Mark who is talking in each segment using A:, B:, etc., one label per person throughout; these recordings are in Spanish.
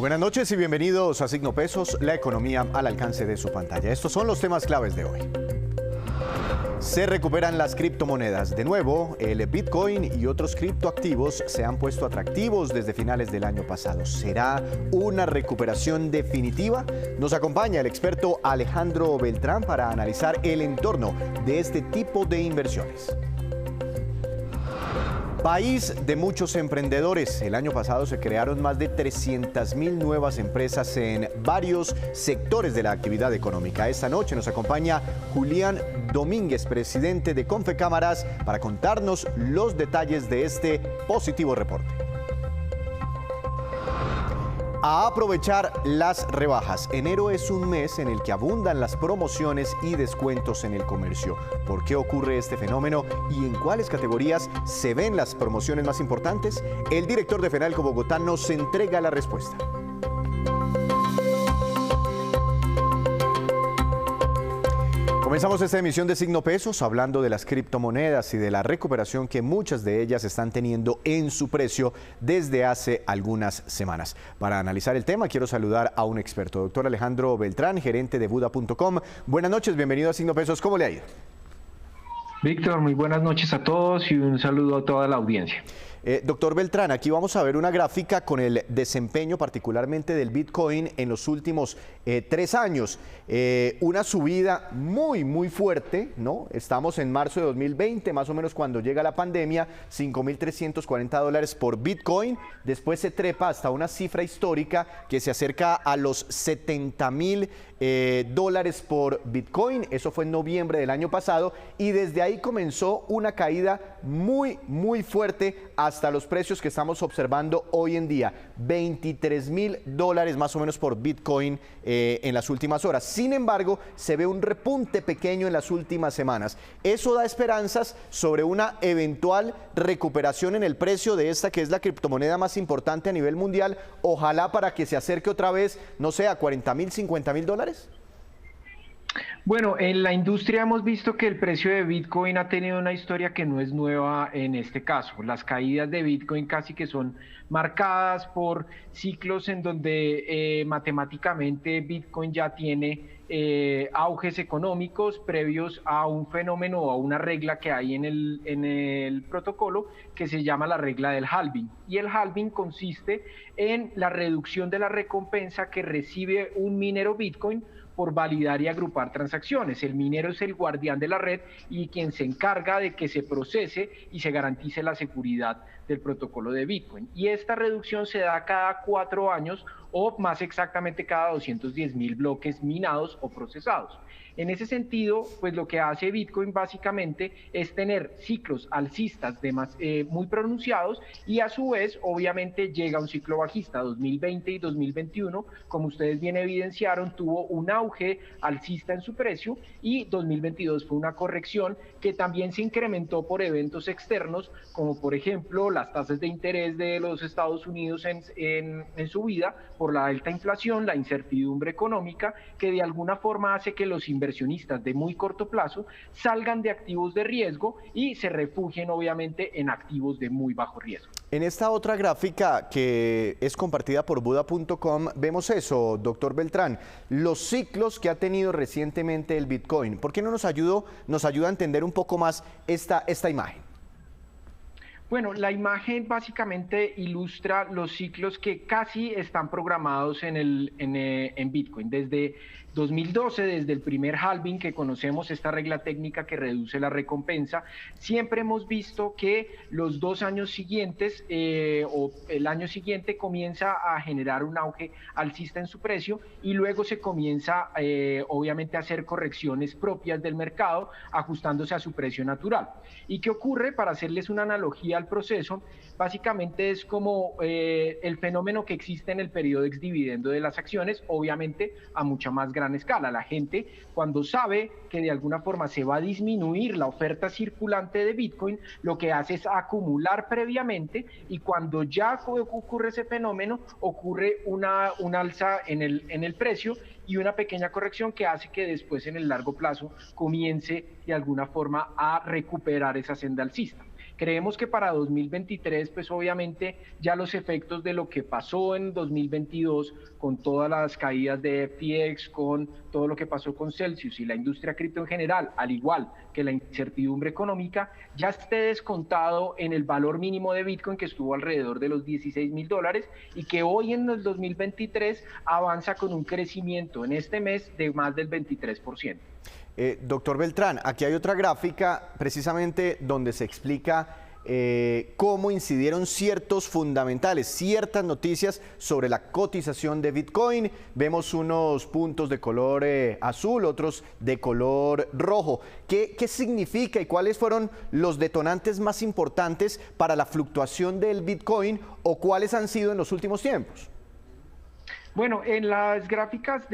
A: Buenas noches y bienvenidos a Signo Pesos, la economía al alcance de su pantalla. Estos son los temas claves de hoy. Se recuperan las criptomonedas. De nuevo, el Bitcoin y otros criptoactivos se han puesto atractivos desde finales del año pasado. ¿Será una recuperación definitiva? Nos acompaña el experto Alejandro Beltrán para analizar el entorno de este tipo de inversiones. País de muchos emprendedores. El año pasado se crearon más de 300.000 nuevas empresas en varios sectores de la actividad económica. Esta noche nos acompaña Julián Domínguez, presidente de Confecámaras, para contarnos los detalles de este positivo reporte. A aprovechar las rebajas. Enero es un mes en el que abundan las promociones y descuentos en el comercio. ¿Por qué ocurre este fenómeno y en cuáles categorías se ven las promociones más importantes? El director de Fenalco Bogotá nos entrega la respuesta. Comenzamos esta emisión de Signo Pesos hablando de las criptomonedas y de la recuperación que muchas de ellas están teniendo en su precio desde hace algunas semanas. Para analizar el tema quiero saludar a un experto, doctor Alejandro Beltrán, gerente de Buda.com. Buenas noches, bienvenido a Signo Pesos, ¿cómo le ha ido?
B: Víctor, muy buenas noches a todos y un saludo a toda la audiencia.
A: Doctor Beltrán, aquí vamos a ver una gráfica con el desempeño particularmente del Bitcoin en los últimos 3 años. Una subida muy fuerte, ¿no? Estamos en marzo de 2020, más o menos cuando llega la pandemia, $5.340 por Bitcoin. Después se trepa hasta una cifra histórica que se acerca a los $70.000 por Bitcoin. Eso fue en noviembre del año pasado y desde ahí comenzó una caída muy fuerte hasta los precios que estamos observando hoy en día, $23.000 más o menos por Bitcoin en las últimas horas. Sin embargo, se ve un repunte pequeño en las últimas semanas. Eso da esperanzas sobre una eventual recuperación en el precio de esta que es la criptomoneda más importante a nivel mundial, ojalá para que se acerque otra vez, no sé, a $40.000, $50.000.
B: Bueno, en la industria hemos visto que el precio de Bitcoin ha tenido una historia que no es nueva en este caso. Las caídas de Bitcoin casi que son marcadas por ciclos en donde matemáticamente Bitcoin ya tiene auges económicos previos a un fenómeno o a una regla que hay en el protocolo que se llama la regla del halving. Y el halving consiste en la reducción de la recompensa que recibe un minero Bitcoin por validar y agrupar transacciones. El minero es el guardián de la red y quien se encarga de que se procese y se garantice la seguridad del protocolo de Bitcoin. Y esta reducción se da cada 4 años o más exactamente cada 210.000 bloques minados o procesados. En ese sentido, pues lo que hace Bitcoin básicamente es tener ciclos alcistas muy pronunciados y a su vez, obviamente, llega un ciclo bajista. 2020 y 2021, como ustedes bien evidenciaron, tuvo un auge alcista en su precio y 2022 fue una corrección que también se incrementó por eventos externos, como por ejemplo las tasas de interés de los Estados Unidos en subida por la alta inflación, la incertidumbre económica, que de alguna forma hace que los inversionistas de muy corto plazo salgan de activos de riesgo y se refugien obviamente en activos de muy bajo riesgo.
A: En esta otra gráfica que es compartida por Buda.com vemos eso, doctor Beltrán, los ciclos que ha tenido recientemente el Bitcoin. ¿Por qué no nos ayuda a entender un poco más esta imagen?
B: Bueno, la imagen básicamente ilustra los ciclos que casi están programados en Bitcoin. Desde 2012, desde el primer halving que conocemos, esta regla técnica que reduce la recompensa, siempre hemos visto que los 2 años siguientes o el año siguiente comienza a generar un auge alcista en su precio y luego se comienza obviamente a hacer correcciones propias del mercado ajustándose a su precio natural. ¿Y qué ocurre? Para hacerles una analogía al proceso, básicamente es como el fenómeno que existe en el periodo ex dividendo de las acciones, obviamente a mucha más gran escala. La gente, cuando sabe que de alguna forma se va a disminuir la oferta circulante de Bitcoin, lo que hace es acumular previamente y cuando ya ocurre ese fenómeno, ocurre una alza en el precio y una pequeña corrección que hace que después en el largo plazo comience de alguna forma a recuperar esa senda alcista. Creemos que para 2023, pues obviamente ya los efectos de lo que pasó en 2022 con todas las caídas de FTX, con todo lo que pasó con Celsius y la industria cripto en general, al igual que la incertidumbre económica, ya esté descontado en el valor mínimo de Bitcoin, que estuvo alrededor de los $16,000 y que hoy en el 2023 avanza con un crecimiento en este mes de más del 23%.
A: Doctor Beltrán, aquí hay otra gráfica precisamente donde se explica cómo incidieron ciertos fundamentales, ciertas noticias sobre la cotización de Bitcoin. Vemos unos puntos de color azul, otros de color rojo. ¿Qué significa y cuáles fueron los detonantes más importantes para la fluctuación del Bitcoin o cuáles han sido en los últimos tiempos?
B: Bueno, en las gráficas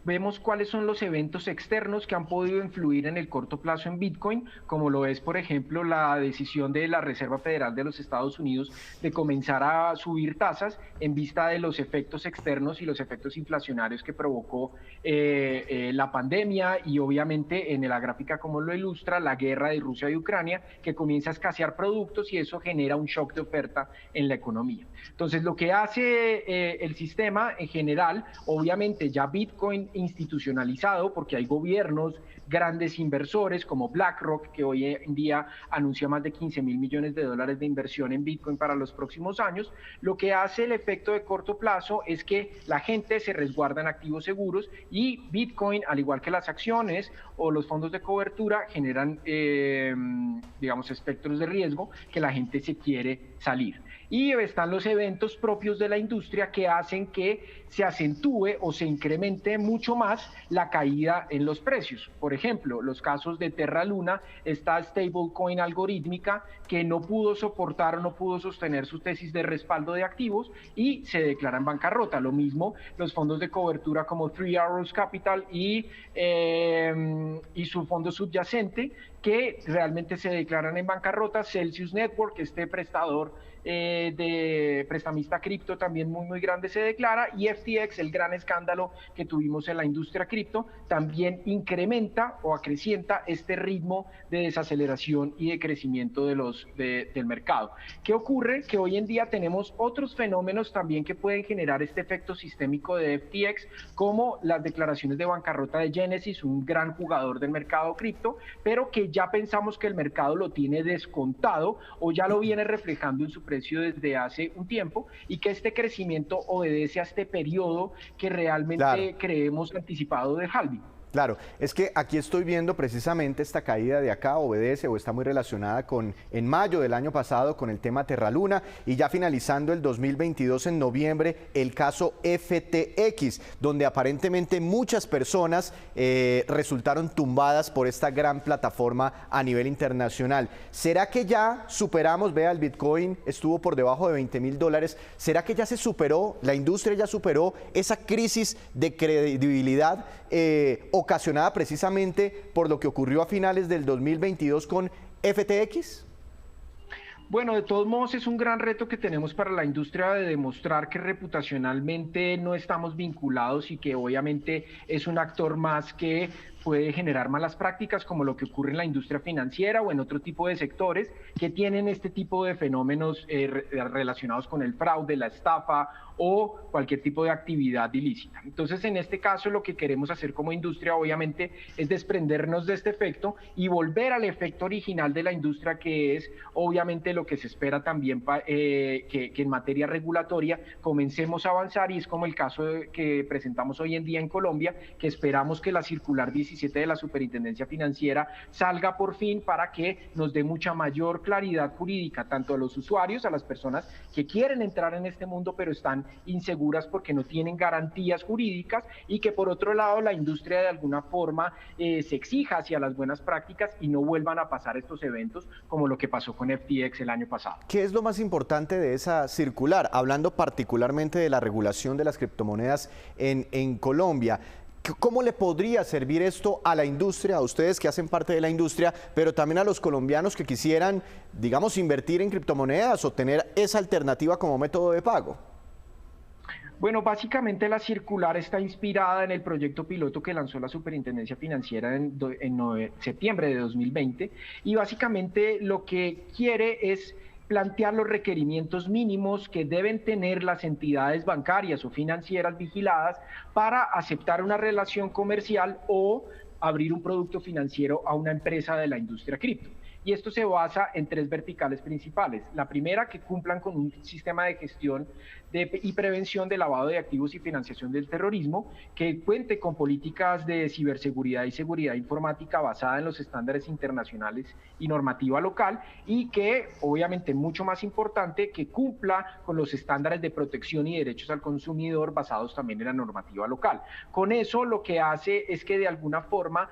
B: vemos cuáles son los eventos externos que han podido influir en el corto plazo en Bitcoin, como lo es, por ejemplo, la decisión de la Reserva Federal de los Estados Unidos de comenzar a subir tasas en vista de los efectos externos y los efectos inflacionarios que provocó la pandemia y obviamente en la gráfica como lo ilustra, la guerra de Rusia y Ucrania, que comienza a escasear productos y eso genera un shock de oferta en la economía. Entonces, lo que hace el sistema en general, obviamente ya Bitcoin institucionalizado, porque hay gobiernos, grandes inversores como BlackRock, que hoy en día anuncia más de $15,000 millones de inversión en Bitcoin para los próximos años, lo que hace el efecto de corto plazo es que la gente se resguarda en activos seguros y Bitcoin, al igual que las acciones o los fondos de cobertura, generan, digamos, espectros de riesgo que la gente se quiere salir. Y están los eventos propios de la industria que hacen que se acentúe o se incremente mucho más la caída en los precios. Por ejemplo, los casos de Terra Luna, esta stablecoin algorítmica que no pudo soportar o no pudo sostener su tesis de respaldo de activos y se declara en bancarrota. Lo mismo los fondos de cobertura como Three Arrows Capital y su fondo subyacente que realmente se declaran en bancarrota. Celsius Network, este prestador de prestamista cripto también muy grande, se declara, y FTX, el gran escándalo que tuvimos en la industria cripto, también incrementa o acrecienta este ritmo de desaceleración y de crecimiento del mercado. ¿Qué ocurre? Que hoy en día tenemos otros fenómenos también que pueden generar este efecto sistémico de FTX, como las declaraciones de bancarrota de Genesis, un gran jugador del mercado cripto, pero que ya pensamos que el mercado lo tiene descontado o ya lo viene reflejando en su precio desde hace un tiempo, y que este crecimiento obedece a este periodo que realmente creemos anticipado de halving.
A: Claro, es que aquí estoy viendo precisamente esta caída de acá, obedece o está muy relacionada con, en mayo del año pasado, con el tema Terra Luna, y ya finalizando el 2022 en noviembre, el caso FTX, donde aparentemente muchas personas resultaron tumbadas por esta gran plataforma a nivel internacional. ¿Será que ya superamos, vea, el Bitcoin estuvo por debajo de $20,000, ¿será que ya se superó, la industria ya superó esa crisis de credibilidad ocasionada precisamente por lo que ocurrió a finales del 2022 con FTX?
B: Bueno, de todos modos es un gran reto que tenemos para la industria de demostrar que reputacionalmente no estamos vinculados y que obviamente es un actor más que puede generar malas prácticas, como lo que ocurre en la industria financiera o en otro tipo de sectores que tienen este tipo de fenómenos relacionados con el fraude, la estafa o cualquier tipo de actividad ilícita. Entonces, en este caso, lo que queremos hacer como industria, obviamente, es desprendernos de este efecto y volver al efecto original de la industria, que es, obviamente, lo que se espera también que en materia regulatoria comencemos a avanzar, y es como el caso que presentamos hoy en día en Colombia, que esperamos que la circular 17 de la Superintendencia Financiera salga por fin para que nos dé mucha mayor claridad jurídica, tanto a los usuarios, a las personas que quieren entrar en este mundo, pero están inseguras porque no tienen garantías jurídicas, y que por otro lado la industria de alguna forma se exija hacia las buenas prácticas y no vuelvan a pasar estos eventos como lo que pasó con FTX el año pasado.
A: ¿Qué es lo más importante de esa circular? Hablando particularmente de la regulación de las criptomonedas en Colombia. ¿Cómo le podría servir esto a la industria, a ustedes que hacen parte de la industria, pero también a los colombianos que quisieran, digamos, invertir en criptomonedas o tener esa alternativa como método de pago?
B: Bueno, básicamente la circular está inspirada en el proyecto piloto que lanzó la Superintendencia Financiera en septiembre de 2020 y básicamente lo que quiere es plantear los requerimientos mínimos que deben tener las entidades bancarias o financieras vigiladas para aceptar una relación comercial o abrir un producto financiero a una empresa de la industria cripto. Y esto se basa en tres verticales principales. La primera, que cumplan con un sistema de gestión y prevención de lavado de activos y financiación del terrorismo, que cuente con políticas de ciberseguridad y seguridad informática basada en los estándares internacionales y normativa local, y que, obviamente mucho más importante, que cumpla con los estándares de protección y derechos al consumidor basados también en la normativa local. Con eso lo que hace es que de alguna forma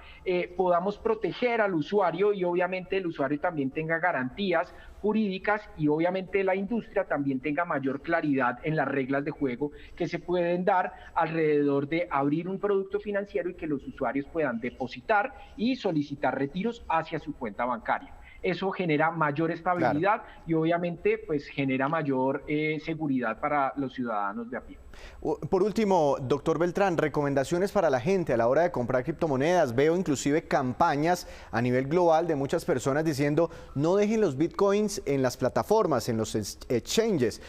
B: podamos proteger al usuario y obviamente el usuario también tenga garantías jurídicas y obviamente la industria también tenga mayor claridad en las reglas de juego que se pueden dar alrededor de abrir un producto financiero y que los usuarios puedan depositar y solicitar retiros hacia su cuenta bancaria. Eso genera mayor estabilidad, claro, y obviamente pues genera mayor seguridad para los ciudadanos de a pie.
A: Por último, doctor Beltrán, recomendaciones para la gente a la hora de comprar criptomonedas. Veo inclusive campañas a nivel global de muchas personas diciendo no dejen los bitcoins en las plataformas, en los exchanges,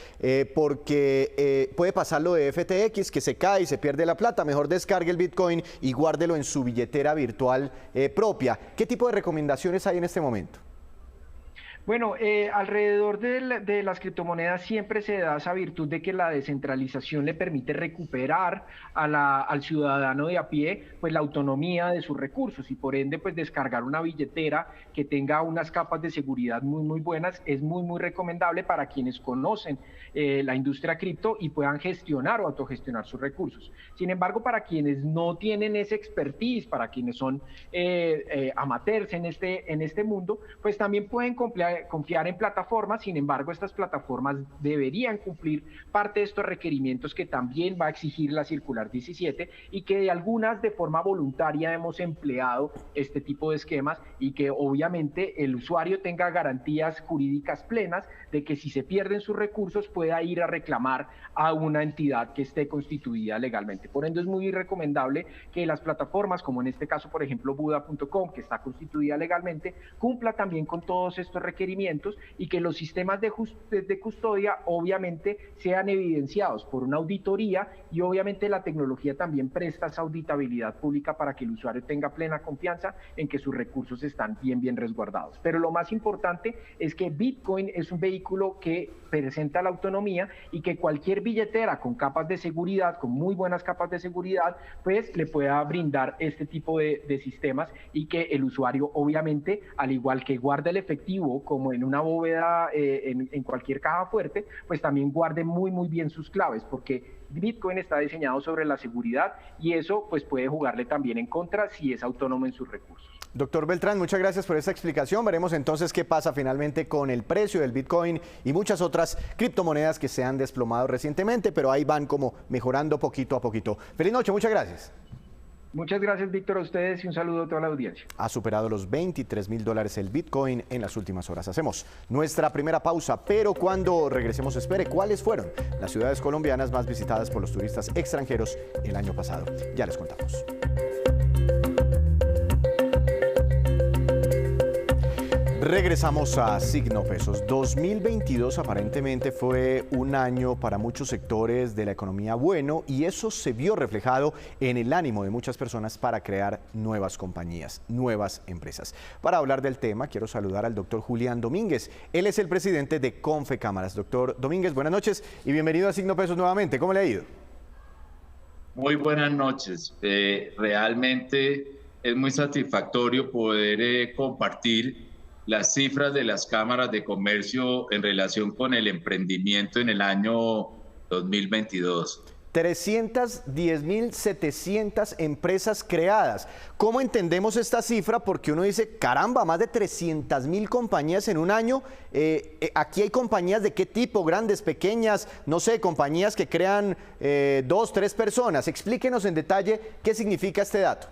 A: porque puede pasar lo de FTX, que se cae y se pierde la plata. Mejor descargue el bitcoin y guárdelo en su billetera virtual propia. ¿Qué tipo de recomendaciones hay en este momento?
B: Bueno, alrededor de las criptomonedas siempre se da esa virtud de que la descentralización le permite recuperar al ciudadano de a pie pues la autonomía de sus recursos y por ende pues descargar una billetera que tenga unas capas de seguridad muy buenas es muy recomendable para quienes conocen la industria cripto y puedan gestionar o autogestionar sus recursos. Sin embargo, para quienes no tienen esa expertise, para quienes son amateurs en este mundo, pues también pueden confiar en plataformas. Sin embargo, estas plataformas deberían cumplir parte de estos requerimientos que también va a exigir la circular 17 y que de algunas de forma voluntaria hemos empleado este tipo de esquemas y que obviamente el usuario tenga garantías jurídicas plenas de que si se pierden sus recursos pueda ir a reclamar a una entidad que esté constituida legalmente. Por ende es muy recomendable que las plataformas, como en este caso por ejemplo Buda.com, que está constituida legalmente, cumpla también con todos estos requerimientos y que los sistemas de custodia obviamente sean evidenciados por una auditoría y obviamente la tecnología también presta esa auditabilidad pública para que el usuario tenga plena confianza en que sus recursos están bien resguardados. Pero lo más importante es que Bitcoin es un vehículo que presenta la autonomía y que cualquier billetera con capas de seguridad, con muy buenas capas de seguridad, pues le pueda brindar este tipo de sistemas y que el usuario obviamente, al igual que guarda el efectivo como en una bóveda en cualquier caja fuerte, pues también guarde muy bien sus claves, porque Bitcoin está diseñado sobre la seguridad y eso pues puede jugarle también en contra si es autónomo en sus recursos.
A: Doctor Beltrán, muchas gracias por esta explicación. Veremos entonces qué pasa finalmente con el precio del Bitcoin y muchas otras criptomonedas que se han desplomado recientemente, pero ahí van como mejorando poquito a poquito. Feliz noche, muchas gracias.
B: Muchas gracias, Víctor, a ustedes y un saludo a toda la audiencia.
A: Ha superado los $23.000 el Bitcoin en las últimas horas. Hacemos nuestra primera pausa, pero cuando regresemos espere cuáles fueron las ciudades colombianas más visitadas por los turistas extranjeros el año pasado. Ya les contamos. Regresamos a Signo Pesos. 2022 aparentemente fue un año para muchos sectores de la economía bueno y eso se vio reflejado en el ánimo de muchas personas para crear nuevas compañías, nuevas empresas. Para hablar del tema, quiero saludar al doctor Julián Domínguez. Él es el presidente de Confecámaras. Doctor Domínguez, buenas noches y bienvenido a Signo Pesos nuevamente. ¿Cómo le ha ido?
C: Muy buenas noches. Realmente es muy satisfactorio poder compartir las cifras de las cámaras de comercio en relación con el emprendimiento en el año 2022.
A: 310.700 empresas creadas. ¿Cómo entendemos esta cifra? Porque uno dice, caramba, más de 300.000 compañías en un año. Aquí hay compañías de qué tipo, grandes, pequeñas, no sé, compañías que crean 2, 3 personas. Explíquenos en detalle qué significa este dato.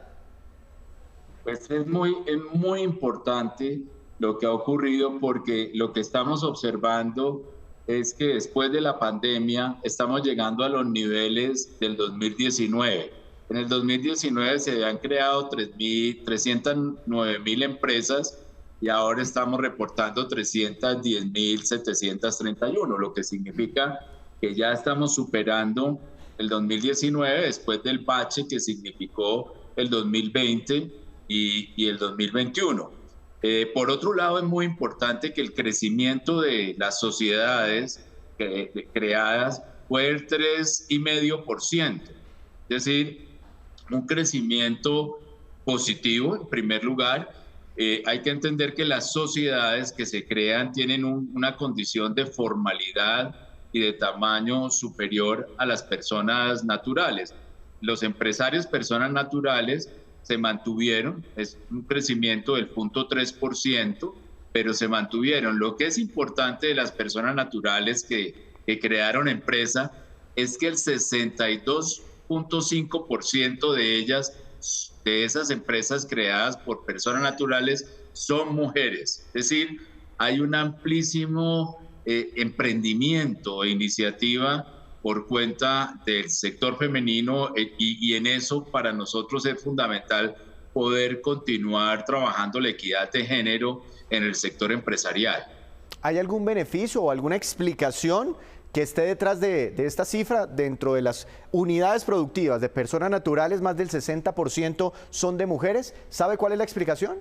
C: Pues es muy importante lo que ha ocurrido porque lo que estamos observando es que después de la pandemia estamos llegando a los niveles del 2019. En el 2019 se habían creado 309.000 empresas y ahora estamos reportando 310.731, lo que significa que ya estamos superando el 2019 después del bache que significó el 2020 y el 2021. Por otro lado, es muy importante que el crecimiento de las sociedades creadas fue el 3,5%, es decir, un crecimiento positivo en primer lugar. Hay que entender que las sociedades que se crean tienen una condición de formalidad y de tamaño superior a las personas naturales. Los empresarios, personas naturales, se mantuvieron, es un crecimiento del 0,3%, pero se mantuvieron. Lo que es importante de las personas naturales que crearon empresa es que el 62,5% de ellas, de esas empresas creadas por personas naturales, son mujeres. Es decir, hay un amplísimo emprendimiento e iniciativa por cuenta del sector femenino y en eso para nosotros es fundamental poder continuar trabajando la equidad de género en el sector empresarial.
A: ¿Hay algún beneficio o alguna explicación que esté detrás de esta cifra? Dentro de las unidades productivas de personas naturales, más del 60% son de mujeres. ¿Sabe cuál es la explicación?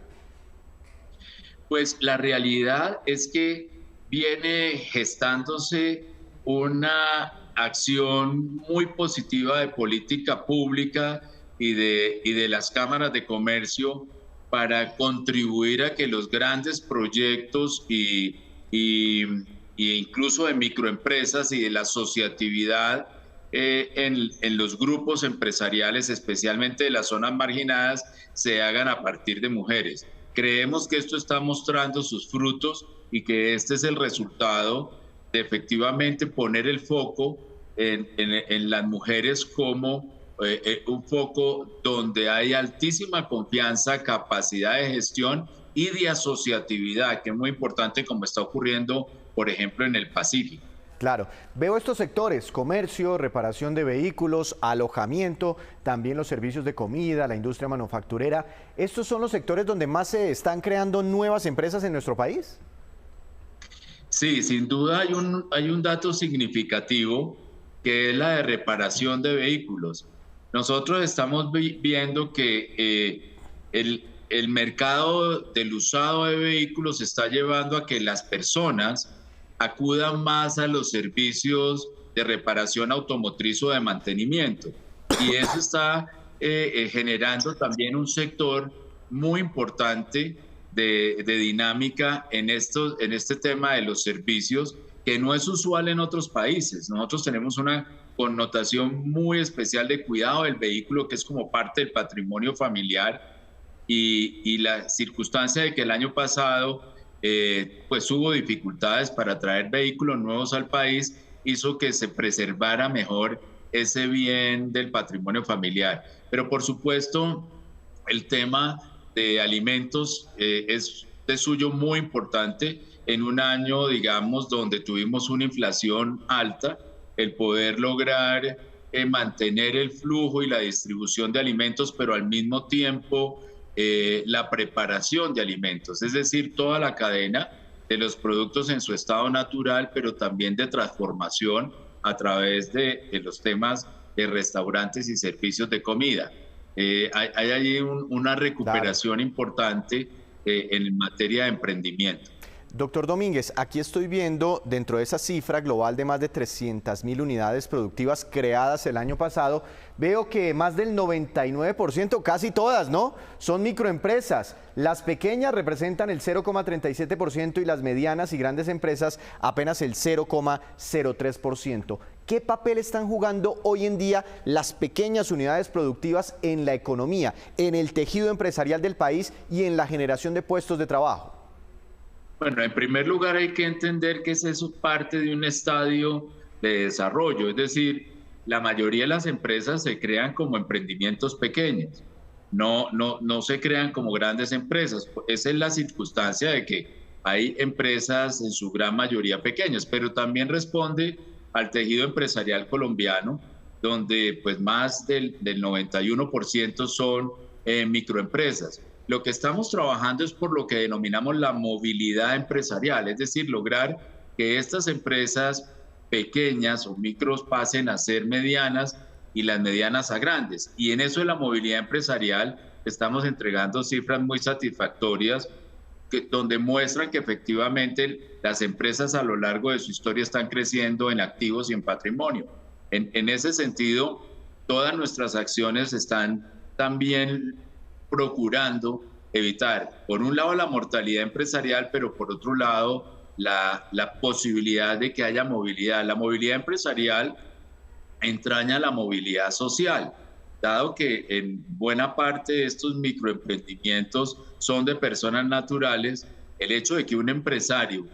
C: Pues la realidad es que viene gestándose una acción muy positiva de política pública y de las cámaras de comercio para contribuir a que los grandes proyectos y incluso de microempresas y de la asociatividad en los grupos empresariales, especialmente de las zonas marginadas, se hagan a partir de mujeres. Creemos que esto está mostrando sus frutos y que este es el resultado de efectivamente poner el foco en las mujeres como un foco donde hay altísima confianza, capacidad de gestión y de asociatividad, que es muy importante como está ocurriendo, por ejemplo, en el Pacífico.
A: Claro, veo estos sectores: comercio, reparación de vehículos, alojamiento, también los servicios de comida, la industria manufacturera. ¿Estos son los sectores donde más se están creando nuevas empresas en nuestro país?
C: Sí, sin duda hay un dato significativo que es la de reparación de vehículos. Nosotros estamos viendo que el mercado del usado de vehículos está llevando a que las personas acudan más a los servicios de reparación automotriz o de mantenimiento. Y eso está generando también un sector muy importante de dinámica en este tema de los servicios, que no es usual en otros países. Nosotros tenemos una connotación muy especial de cuidado del vehículo, que es como parte del patrimonio familiar, y la circunstancia de que el año pasado pues hubo dificultades para traer vehículos nuevos al país, hizo que se preservara mejor ese bien del patrimonio familiar. Pero por supuesto, el tema de alimentos es de suyo muy importante en un año, digamos, donde tuvimos una inflación alta. El poder lograr mantener el flujo y la distribución de alimentos, pero al mismo tiempo la preparación de alimentos, es decir, toda la cadena de los productos en su estado natural, pero también de transformación a través de los temas de restaurantes y servicios de comida. Hay allí una recuperación importante en materia de emprendimiento.
A: Doctor Domínguez, aquí estoy viendo dentro de esa cifra global de más de 300.000 unidades productivas creadas el año pasado, veo que más del 99%, casi todas, ¿no?, son microempresas. Las pequeñas representan el 0,37% y las medianas y grandes empresas apenas el 0,03%. ¿Qué papel están jugando hoy en día las pequeñas unidades productivas en la economía, en el tejido empresarial del país y en la generación de puestos de trabajo?
C: Bueno, en primer lugar hay que entender que es eso parte de un estadio de desarrollo, es decir, la mayoría de las empresas se crean como emprendimientos pequeños, no se crean como grandes empresas. Esa es la circunstancia de que hay empresas en su gran mayoría pequeñas, pero también responde al tejido empresarial colombiano, donde pues más del 91% son microempresas. Lo que estamos trabajando es por lo que denominamos la movilidad empresarial, es decir, lograr que estas empresas pequeñas o micros pasen a ser medianas y las medianas a grandes. Y en eso de la movilidad empresarial estamos entregando cifras muy satisfactorias donde muestran que efectivamente las empresas a lo largo de su historia están creciendo en activos y en patrimonio. En ese sentido, todas nuestras acciones están también procurando evitar, por un lado, la mortalidad empresarial, pero por otro lado, la posibilidad de que haya movilidad. La movilidad empresarial entraña la movilidad social, dado que en buena parte de estos microemprendimientos son de personas naturales. El hecho de que un empresario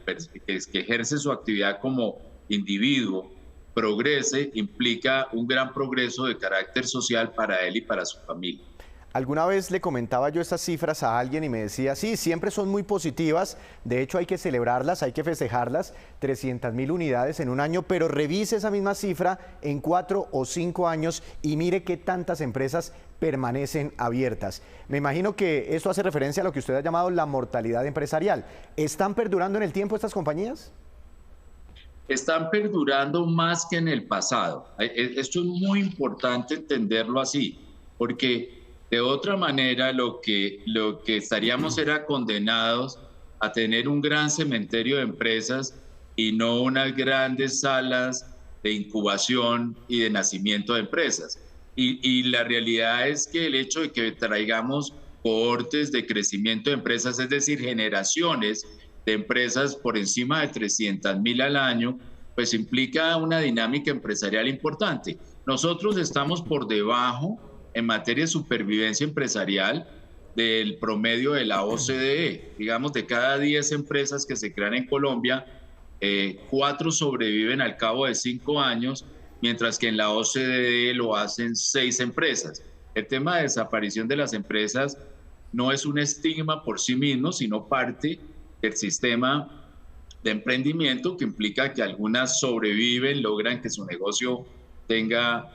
C: que ejerce su actividad como individuo progrese implica un gran progreso de carácter social para él y para su familia.
A: Alguna vez le comentaba yo estas cifras a alguien y me decía, sí, siempre son muy positivas, de hecho hay que celebrarlas, hay que festejarlas, 300.000 unidades en un año, pero revise esa misma cifra en 4 o 5 años y mire qué tantas empresas permanecen abiertas. Me imagino que esto hace referencia a lo que usted ha llamado la mortalidad empresarial. ¿Están perdurando en el tiempo estas compañías?
C: Están perdurando más que en el pasado. Esto es muy importante entenderlo así, porque de otra manera lo que estaríamos era condenados a tener un gran cementerio de empresas y no unas grandes salas de incubación y de nacimiento de empresas. Y la realidad es que el hecho de que traigamos cohortes de crecimiento de empresas, es decir, generaciones de empresas por encima de 300.000 al año, pues implica una dinámica empresarial importante. Nosotros estamos por debajo en materia de supervivencia empresarial del promedio de la OCDE. Digamos, de cada 10 empresas que se crean en Colombia, 4 sobreviven al cabo de 5 años, mientras que en la OCDE lo hacen 6 empresas. El tema de desaparición de las empresas no es un estigma por sí mismo, sino parte del sistema de emprendimiento que implica que algunas sobreviven, logran que su negocio tenga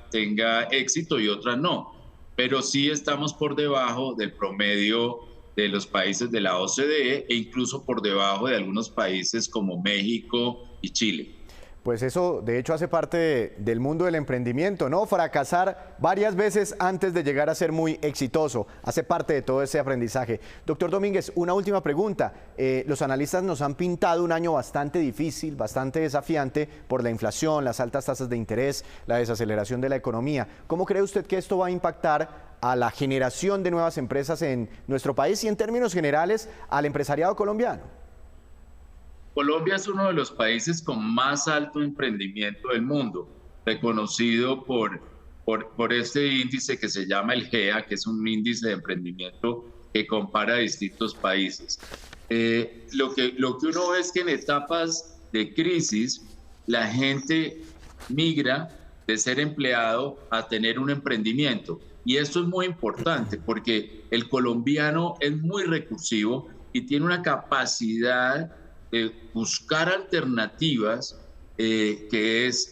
C: éxito y otras no. Pero sí estamos por debajo del promedio de los países de la OCDE e incluso por debajo de algunos países como México y Chile.
A: Pues eso, de hecho, hace parte del mundo del emprendimiento, ¿no? Fracasar varias veces antes de llegar a ser muy exitoso, hace parte de todo ese aprendizaje. Doctor Domínguez, una última pregunta. Los analistas nos han pintado un año bastante difícil, bastante desafiante por la inflación, las altas tasas de interés, la desaceleración de la economía. ¿Cómo cree usted que esto va a impactar a la generación de nuevas empresas en nuestro país y en términos generales al empresariado colombiano?
C: Colombia es uno de los países con más alto emprendimiento del mundo, reconocido por este índice que se llama el GEA, que es un índice de emprendimiento que compara distintos países. Lo que uno ve es que en etapas de crisis la gente migra de ser empleado a tener un emprendimiento. Y esto es muy importante porque el colombiano es muy recursivo y tiene una capacidad de buscar alternativas que es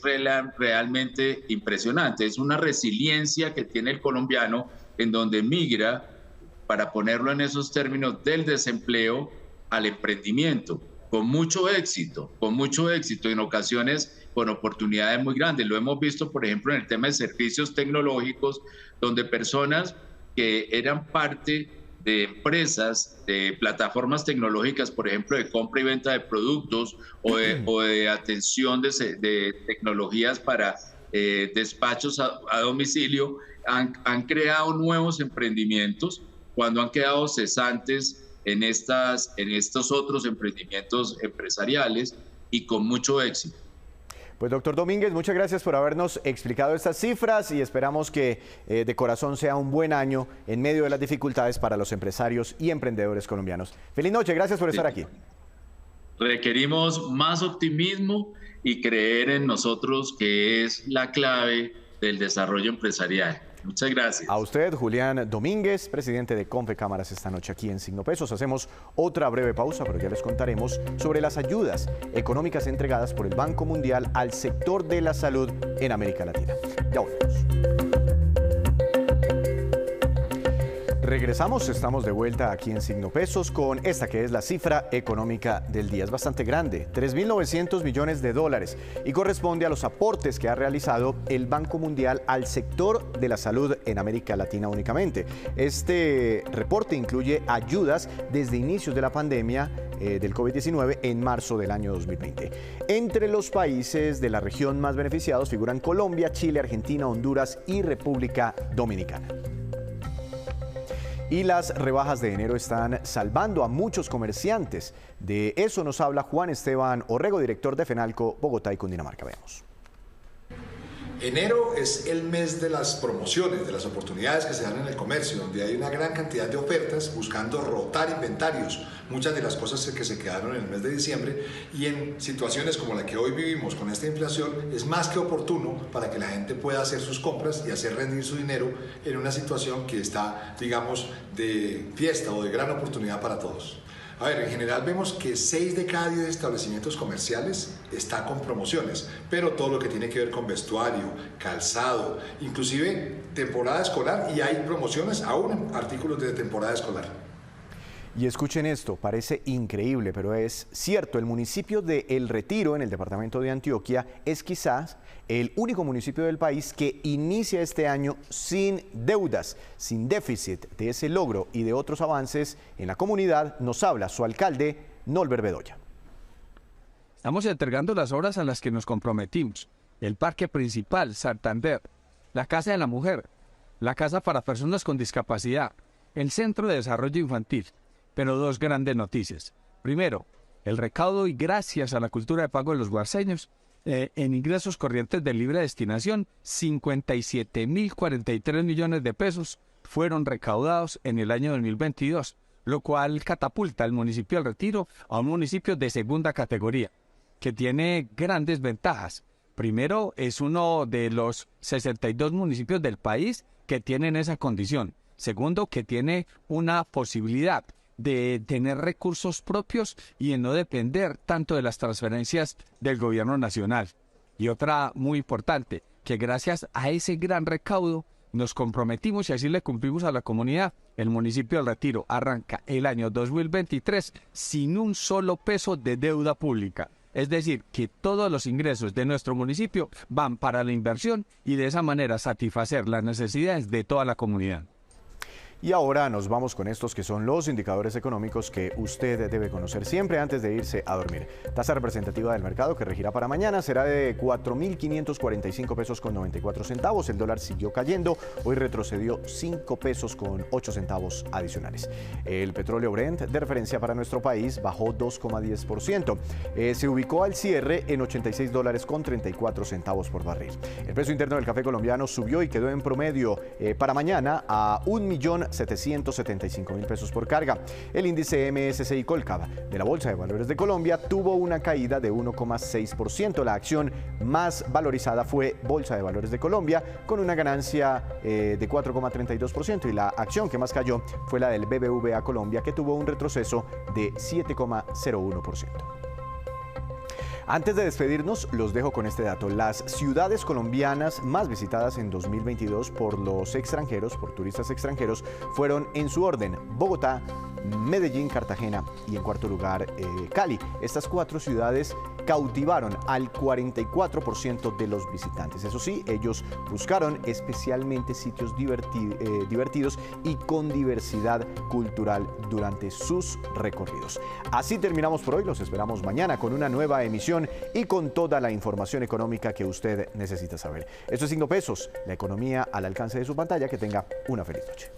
C: realmente impresionante. Es una resiliencia que tiene el colombiano en donde migra, para ponerlo en esos términos, del desempleo al emprendimiento, con mucho éxito, en ocasiones con oportunidades muy grandes. Lo hemos visto, por ejemplo, en el tema de servicios tecnológicos, donde personas que eran parte de empresas, de plataformas tecnológicas, por ejemplo, de compra y venta de productos o de atención de tecnologías para despachos a domicilio, han creado nuevos emprendimientos cuando han quedado cesantes en estos otros emprendimientos empresariales y con mucho éxito.
A: Pues doctor Domínguez, muchas gracias por habernos explicado estas cifras y esperamos que de corazón sea un buen año en medio de las dificultades para los empresarios y emprendedores colombianos. Feliz noche, gracias por estar aquí.
C: Requerimos más optimismo y creer en nosotros, que es la clave del desarrollo empresarial. Muchas gracias.
A: A usted, Julián Domínguez, presidente de Confecámaras, esta noche aquí en Signo Pesos. Hacemos otra breve pausa, pero ya les contaremos sobre las ayudas económicas entregadas por el Banco Mundial al sector de la salud en América Latina. Ya volvemos. Regresamos, estamos de vuelta aquí en Signo Pesos con esta que es la cifra económica del día. Es bastante grande, 3.900 millones de dólares, y corresponde a los aportes que ha realizado el Banco Mundial al sector de la salud en América Latina únicamente. Este reporte incluye ayudas desde inicios de la pandemia del COVID-19 en marzo del año 2020. Entre los países de la región más beneficiados figuran Colombia, Chile, Argentina, Honduras y República Dominicana. Y las rebajas de enero están salvando a muchos comerciantes. De eso nos habla Juan Esteban Orrego, director de FENALCO Bogotá y Cundinamarca. Veamos.
D: Enero es el mes de las promociones, de las oportunidades que se dan en el comercio, donde hay una gran cantidad de ofertas buscando rotar inventarios, muchas de las cosas que se quedaron en el mes de diciembre, y en situaciones como la que hoy vivimos con esta inflación es más que oportuno para que la gente pueda hacer sus compras y hacer rendir su dinero en una situación que está, digamos, de fiesta o de gran oportunidad para todos. A ver, en general vemos que 6 de cada 10 establecimientos comerciales están con promociones, pero todo lo que tiene que ver con vestuario, calzado, inclusive temporada escolar, y hay promociones aún en artículos de temporada escolar.
A: Y escuchen esto, parece increíble, pero es cierto. El municipio de El Retiro, en el departamento de Antioquia, es quizás el único municipio del país que inicia este año sin deudas, sin déficit. De ese logro y de otros avances en la comunidad nos habla su alcalde, Nolber Bedoya.
E: Estamos entregando las obras a las que nos comprometimos. El parque principal, Santander, la Casa de la Mujer, la Casa para Personas con Discapacidad, el Centro de Desarrollo Infantil. Pero dos grandes noticias. Primero, el recaudo y gracias a la cultura de pago de los guarceños, en ingresos corrientes de libre destinación, 57.043 millones de pesos fueron recaudados en el año 2022, lo cual catapulta al municipio del Retiro a un municipio de segunda categoría, que tiene grandes ventajas. Primero, es uno de los 62 municipios del país que tienen esa condición. Segundo, que tiene una posibilidad de tener recursos propios y de no depender tanto de las transferencias del gobierno nacional. Y otra muy importante, que gracias a ese gran recaudo nos comprometimos y así le cumplimos a la comunidad. El municipio del Retiro arranca el año 2023 sin un solo peso de deuda pública. Es decir, que todos los ingresos de nuestro municipio van para la inversión y de esa manera satisfacer las necesidades de toda la comunidad.
A: Y ahora nos vamos con estos que son los indicadores económicos que usted debe conocer siempre antes de irse a dormir. Tasa representativa del mercado que regirá para mañana será de 4.545 pesos con 94 centavos. El dólar siguió cayendo, hoy retrocedió 5 pesos con 8 centavos adicionales. El petróleo Brent de referencia para nuestro país bajó 2,10%. Se ubicó al cierre en 86 dólares con 34 centavos por barril. El precio interno del café colombiano subió y quedó en promedio para mañana a 1.775.000 pesos por carga. El índice MSCI Colcap de la Bolsa de Valores de Colombia tuvo una caída de 1,6%. La acción más valorizada fue Bolsa de Valores de Colombia, con una ganancia de 4,32%, y la acción que más cayó fue la del BBVA Colombia, que tuvo un retroceso de 7,01%. Antes de despedirnos, los dejo con este dato. Las ciudades colombianas más visitadas en 2022 por los extranjeros, por turistas extranjeros, fueron en su orden: Bogotá, Medellín, Cartagena y en cuarto lugar Cali. Estas 4 ciudades cautivaron al 44% de los visitantes. Eso sí, ellos buscaron especialmente sitios divertidos y con diversidad cultural durante sus recorridos. Así terminamos por hoy. Los esperamos mañana con una nueva emisión y con toda la información económica que usted necesita saber. Esto es Signo Pesos, la economía al alcance de su pantalla. Que tenga una feliz noche.